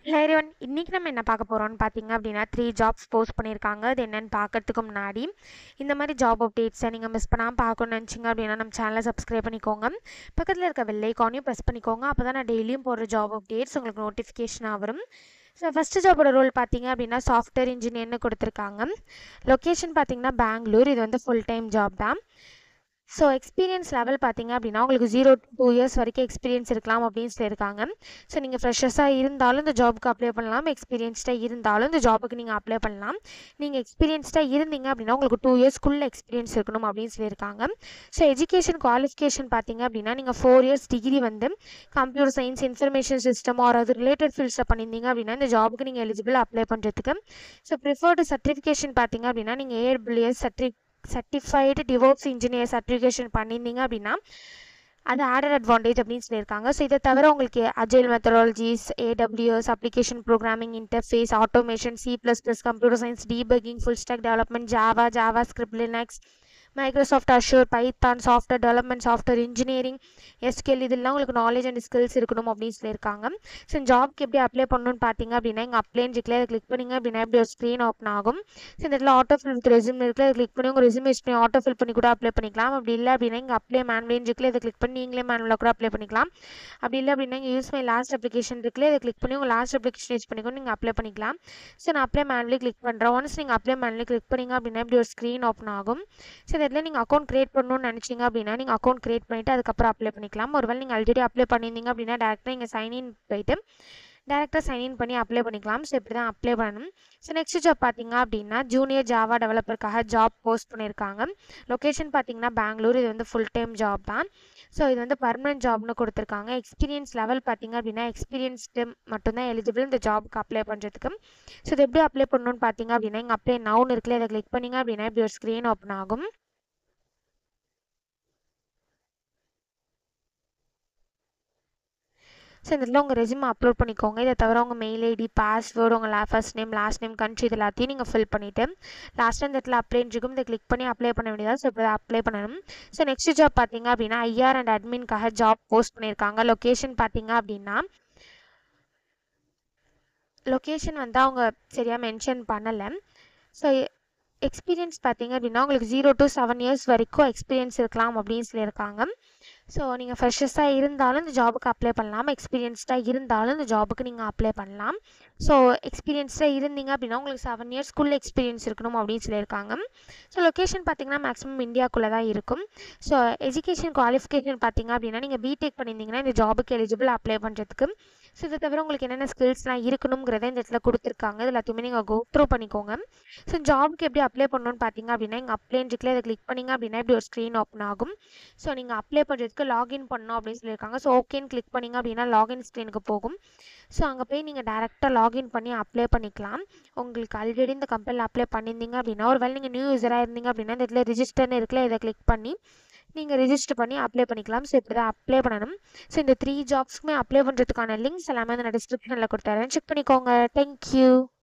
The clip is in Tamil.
ஹலோ எவ்ரிவன், இன்னைக்கு நம்ம என்ன பார்க்க போகிறோம்னு பார்த்தீங்க அப்படின்னா 3 ஜாப்ஸ் போஸ்ட் பண்ணியிருக்காங்க. அது என்னென்னு பார்க்கறதுக்கு முன்னாடி இந்த மாதிரி ஜாப் அப்டேட்ஸை நீங்கள் மிஸ் பண்ணாமல் பார்க்கணும்னு நினச்சிங்க அப்படின்னா நம்ம சேனலை சப்ஸ்கிரைப் பண்ணிக்கோங்க. பக்கத்தில் இருக்க பெல் ஐக்கானையும் ப்ரெஸ் பண்ணிக்கோங்க. அப்போ தான் நான் டெய்லியும் போடுற ஜாப் அப்டேட்ஸ் உங்களுக்கு நோட்டிஃபிகேஷனாக வரும். ஸோ ஃபஸ்ட்டு ஜாபோட ரோல் பார்த்தீங்க அப்படின்னா சாஃப்ட்வேர் இன்ஜினியர்னு கொடுத்துருக்காங்க. லொக்கேஷன் பார்த்தீங்கன்னா பெங்களூர். இது வந்து ஃபுல் டைம் ஜாப் தான். ஸோ எக்ஸ்பீரியன்ஸ் லெவல் பார்த்தீங்க அப்படின்னா உங்களுக்கு 0 to 2 இயர்ஸ் வரைக்கும் எக்ஸ்பீரியன்ஸ் இருக்கலாம் அப்படின்னு சொல்லியிருக்காங்க. ஸோ நீங்கள் ஃப்ரெஷர்ஸாக இருந்தாலும் இந்த ஜாபுக்கு அப்ளை பண்ணலாம், எக்ஸ்பீரியன்ஸ்டாக இருந்தாலும் இந்த ஜாபுக்கு நீங்கள் அப்ளை பண்ணலாம். நீங்கள் எக்ஸ்பீரியன்ஸ்டாக இருந்தீங்க அப்படின்னா உங்களுக்கு 2 இயர்ஸ்க்குள்ளே எக்ஸ்பீரியன்ஸ் இருக்கணும் அப்படின்னு சொல்லியிருக்காங்க. ஸோ எஜுகேஷன் குவாலிஃபிகேஷன் பார்த்தீங்க அப்படின்னா நீங்கள் 4 இயர்ஸ் டிகிரி வந்து computer science, information system or அது ரிலேட்டட் ஃபீல்ட்ஸில் பண்ணியிருந்தீங்க அப்படின்னா இந்த ஜாபுக்கு நீங்கள் எலிஜிபிள் அப்ளை பண்ணுறதுக்கு. ஸோ ப்ரிஃபர்டு சர்டிஃபிகேஷன் பார்த்தீங்க அப்படின்னா நீங்கள் AWS certified DevOps engineer certification பண்ணியிருந்தீங்க அப்படின்னா அது ஆடட் அட்வான்டேஜ் அப்படின்னு சொல்லியிருக்காங்க. ஸோ இதை தவிர உங்களுக்கு agile methodologies, AWS application programming interface, automation, C++, computer science, debugging, full stock development, Java script, Linux, Microsoft Azure, Python, software development, software engineering, SQL இதெல்லாம் உங்களுக்கு நாலேஜ் அண்ட் ஸ்கில்ஸ் இருக்கணும் அப்படின்னு சொல்லியிருக்காங்க. ஸோ ஜாப்க்கு எப்படி அப்ளை பண்ணணும்னு பார்த்தீங்க அப்படின்னா இங்கே அப்ளைன்னு இருக்குல்ல, அதை கிளிக் பண்ணிங்க அப்படின்னா இப்படி ஒரு ஸ்க்ரீன் ஓப்பன் ஆகும். ஸோ இந்த இடத்துல ஆட்டோ ஃபில் வித் ரெஸ்யூம் இருக்குல்ல, அதை கிளிக் பண்ணி உங்கள் ரெஸ்யூம் யூஸ் பண்ணி ஆட்டோ ஃபில் பண்ணி கூட அப்ளை பண்ணிக்கலாம். அப்படி இல்லை அப்படின்னா இங்கே அப்ளை மேனுவலின்னு இருக்குல்ல, இதை கிளிக் பண்ணி நீங்களே மேனுவலாக கூட அப்ளை பண்ணிக்கலாம். அப்படி இல்லை அப்படின்னா இங்கே யூஸ் மை லாஸ்ட் அப்ளிகேஷன் இருக்குல்ல, இதை கிளிக் பண்ணி உங்கள் லாஸ்ட் அப்ளிகேஷன் யூஸ் பண்ணிக்கோ நீங்கள் அப்ளை பண்ணிக்கலாம். ஸோ நான் அப்ளை மேனுவலி கிளிக் பண்ணுறேன். ஒன்ஸ் நீங்கள் அப்ளை மேனுவலி கிளிக் பண்ணிங்க அப்படின்னா இப்படி ஒரு ஸ்க்ரீன் ஓப்பன் ஆகும். ஸோ இந்த இடத்துல நீங்கள் அக்கௌண்ட் கிரியேட் பண்ணணும்னு நினச்சிங்க அப்படின்னா நீங்கள் அக்கௌண்ட் கிரியேட் பண்ணிவிட்டு அதுக்கப்புறம் அப்ளை பண்ணிக்கலாம். ஒருவேளை நீங்கள் ஆல்ரெடி அப்ளை பண்ணியிருந்தீங்க அப்படின்னா டேரெக்டாக இங்கே சைன்இன் போயிட்டு டேரெக்டாக சைன்இன் பண்ணி அப்ளை பண்ணிக்கலாம். ஸோ இப்படி தான் அப்ளை பண்ணணும். ஸோ நெக்ஸ்ட் ஜாப் பார்த்தீங்க அப்படின்னா ஜூனியர் ஜாவா டெவலப்பருக்காக ஜாப் போஸ்ட் பண்ணியிருக்காங்க. லொக்கேஷன் பார்த்தீங்கன்னா பெங்களூர். இது வந்து ஃபுல் டைம் ஜாப் தான். ஸோ இது வந்து பர்மனன்ட் ஜாப்னு கொடுத்துருக்காங்க. எக்ஸ்பீரியன்ஸ் லெவல் பார்த்தீங்க அப்படின்னா எக்ஸ்பீரியன்ஸ்டு மட்டும்தான் எலிஜிபிள் இந்த ஜாபுக்கு அப்ளை பண்ணுறதுக்கு. ஸோ இது எப்படி அப்ளை பண்ணணும்னு பார்த்தீங்க அப்படின்னா இங்கே அப்ளை நவுன் இருக்குல்ல, இதை கிளிக் பண்ணிங்க அப்படின்னா இப்படி ஒரு ஸ்க்ரீன் ஓப்பன் ஆகும். ஸோ இந்த இதில் உங்கள் ரெஸ்யூம் அப்லோட் பண்ணிக்கோங்க. இதை தவிர உங்கள் மெயில் ஐடி, பாஸ்வேர்டு, உங்கள் first name, last name, country இது எல்லாத்தையும் நீங்கள் ஃபில் பண்ணிவிட்டு லாஸ்ட்டாக இந்த இடத்துல அப்ளைன்னு இருக்கும், இதை கிளிக் பண்ணி அப்ளை பண்ண வேண்டியதா. ஸோ இப்போ அப்ளை பண்ணணும். ஸோ நெக்ஸ்ட் ஜாப் பார்த்தீங்க அப்படின்னா IR அண்ட் அட்மின்காக ஜாப் போஸ்ட் பண்ணியிருக்காங்க. லொக்கேஷன் பார்த்தீங்க அப்படின்னா லொக்கேஷன் வந்து அவங்க சரியாக மென்ஷன் பண்ணலை. ஸோ எக்ஸ்பீரியன்ஸ் பார்த்தீங்க அப்படின்னா உங்களுக்கு 0 to 7 இயர்ஸ் வரைக்கும் எக்ஸ்பீரியன்ஸ் இருக்கலாம் அப்படின்னு சொல்லியிருக்காங்க. ஸோ நீங்கள் ஃப்ரெஷர்ஸாக இருந்தாலும் இந்த ஜாபுக்கு அப்ளை பண்ணலாம், எக்ஸ்பீரியன்ஸ்டாக இருந்தாலும் இந்த ஜாபுக்கு நீங்கள் அப்ளை பண்ணலாம். ஸோ எக்ஸ்பீரியன்ஸ்டாக இருந்தீங்க அப்படின்னா உங்களுக்கு 7 இயர்ஸ்க்குள்ளே எக்ஸ்பீரியன்ஸ் இருக்கணும் அப்படின்னு சொல்லியிருக்காங்க. ஸோ லொக்கேஷன் பார்த்தீங்கன்னா மேக்ஸிமம் இந்தியாவுக்குள்ளே தான் இருக்கும். ஸோ எஜுகேஷன் குவாலிஃபிகேஷன் பார்த்தீங்க அப்படின்னா நீங்கள் பிடெக் பண்ணியிருந்தீங்கன்னா இந்த ஜாபுக்கு எலிஜிபிள் அப்ளை பண்ணுறதுக்கு. ஸோ இதை தவிர உங்களுக்கு என்னென்ன ஸ்கில்ஸ்லாம் இருக்கணுங்கிறத இந்த இடத்துல கொடுத்துருக்காங்க. இது எல்லாத்தையுமே நீங்கள் கோ த்ரூ பண்ணிக்கோங்க. ஸோ ஜாபுக்கு எப்படி அப்ளை பண்ணணும்னு பார்த்தீங்க அப்படின்னா இங்கே அப்ளைன்னு இருக்குல்ல, இதை கிளிக் பண்ணிங்க அப்படின்னா இப்படி ஒரு ஸ்க்ரீன் ஓப்பன் ஆகும். ஸோ நீங்கள் அப்ளை பண்ணுறதுக்கு லாகின் பண்ணணும் அப்படின்னு சொல்லியிருக்காங்க. ஸோ ஓகேன்னு கிளிக் பண்ணிங்க அப்படின்னா லாகின் ஸ்க்ரீனுக்கு போகும். ஸோ அங்கே போய் நீங்கள் டேரெக்டாக லாகின் பண்ணி அப்ளை பண்ணிக்கலாம். உங்களுக்கு ஆல்ரெடி இந்த கம்பெனியில் அப்ளை பண்ணியிருந்தீங்க அப்படின்னா ஒருவேளை நீங்கள் நியூ யூஸராக இருந்தீங்க அப்படின்னா இந்த இதில் ரிஜிஸ்டர்னு இருக்குல்ல, இதை கிளிக் பண்ணி நீங்கள் ரிஜிஸ்டர் பண்ணி அப்ளை பண்ணிக்கலாம். ஸோ இப்படி தான் அப்ளை பண்ணணும். ஸோ இந்த 3 ஜாப்ஸ்க்குமே அப்ளை பண்ணுறதுக்கான லிங்க்ஸ் எல்லாமே நான் டிஸ்கிரிப்ஷனில் கொடுத்துறேன், செக் பண்ணிக்கோங்க. தேங்க்யூ.